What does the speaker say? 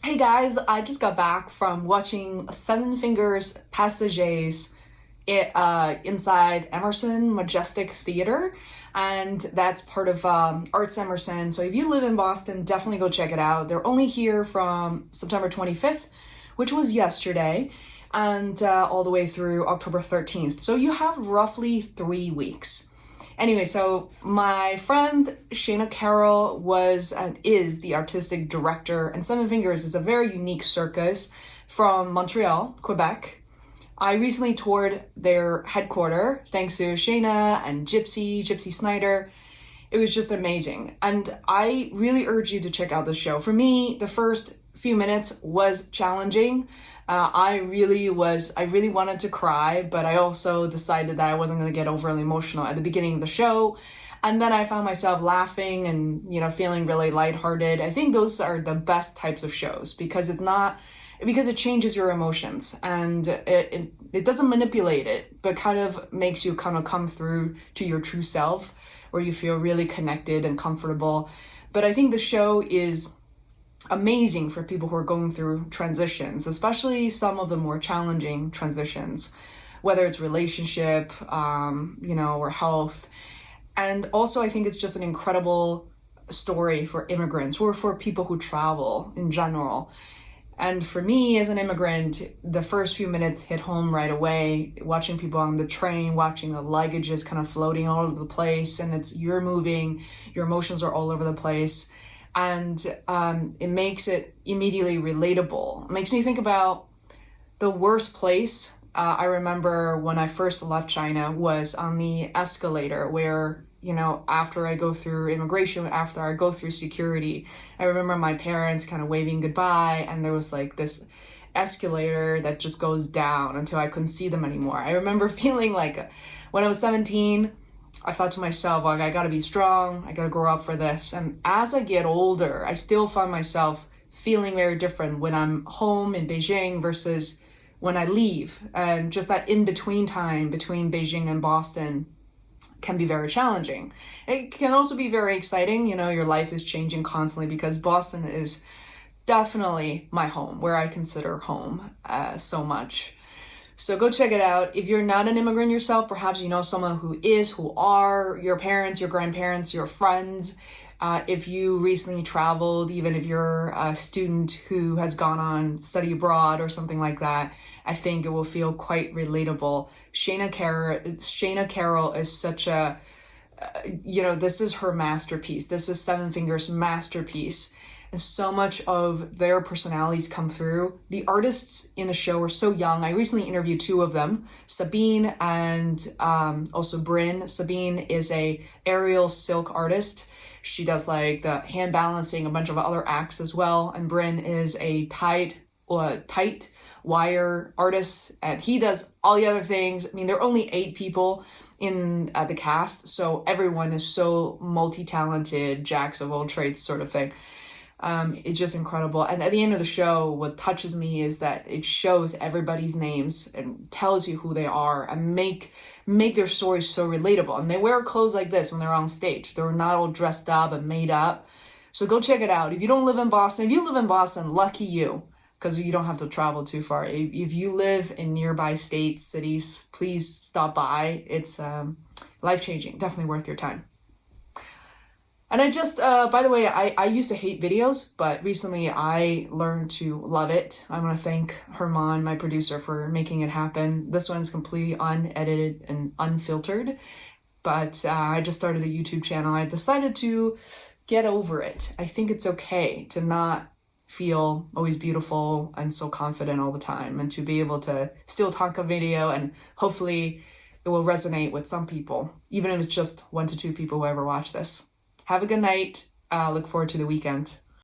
Hey guys, I just got back from watching Seven Fingers Passages inside Emerson Majestic Theater, and that's part of Arts Emerson. So if you live in Boston, definitely go check it out. They're only here from September 25th, which was yesterday, and all the way through October 13th. So you have roughly 3 weeks. Anyway, so my friend Shana Carroll was and is the artistic director, and Seven Fingers is a very unique circus from Montreal, Quebec. I recently toured their headquarters thanks to Shana and Gypsy Snyder. It was just amazing, and I really urge you to check out the show. For me, the first few minutes was challenging. I really wanted to cry, but I also decided that I wasn't going to get overly emotional at the beginning of the show. And then I found myself laughing and, feeling really lighthearted. I think those are the best types of shows because it changes your emotions and it doesn't manipulate it, but kind of makes you kind of come through to your true self where you feel really connected and comfortable. But I think the show is amazing for people who are going through transitions, especially some of the more challenging transitions, whether it's relationship, or health. And also I think it's just an incredible story for immigrants or for people who travel in general. And for me as an immigrant, the first few minutes hit home right away, watching people on the train, watching the luggages kind of floating all over the place, and you're moving, your emotions are all over the place. And it makes it immediately relatable. It makes me think about the worst place. I remember when I first left China was on the escalator where, after I go through immigration, after I go through security, I remember my parents kind of waving goodbye, and there was like this escalator that just goes down until I couldn't see them anymore. I remember feeling like when I was 17, I thought to myself, like, I gotta be strong, I gotta grow up for this. And as I get older, I still find myself feeling very different when I'm home in Beijing versus when I leave. And just that in-between time between Beijing and Boston can be very challenging. It can also be very exciting. Your life is changing constantly because Boston is definitely my home, where I consider home so much. So go check it out. If you're not an immigrant yourself, perhaps you know someone who is, who are, your parents, your grandparents, your friends. If you recently traveled, even if you're a student who has gone on study abroad or something like that, I think it will feel quite relatable. Shana Carroll is such a, this is her masterpiece. This is Seven Fingers' masterpiece. And so much of their personalities come through. The artists in the show are so young. I recently interviewed two of them, Sabine and also Brin. Sabine is a aerial silk artist. She does like the hand balancing, a bunch of other acts as well. And Brin is a tight wire artist, and he does all the other things. I mean, there are only 8 people in the cast, so everyone is so multi-talented, jacks of all trades sort of thing. It's just incredible. And at the end of the show, what touches me is that it shows everybody's names and tells you who they are and make their stories so relatable. And they wear clothes like this when they're on stage. They're not all dressed up and made up. So go check it out. If you don't live in Boston, if you live in Boston, lucky you, because you don't have to travel too far. If you live in nearby states, cities, please stop by. It's life-changing, definitely worth your time. And I just, by the way, I used to hate videos, but recently I learned to love it. I want to thank Herman, my producer, for making it happen. This one's completely unedited and unfiltered, but I just started a YouTube channel. I decided to get over it. I think it's okay to not feel always beautiful and so confident all the time, and to be able to still talk a video, and hopefully it will resonate with some people, even if it's just 1 to 2 people who ever watch this. Have a good night. Look forward to the weekend.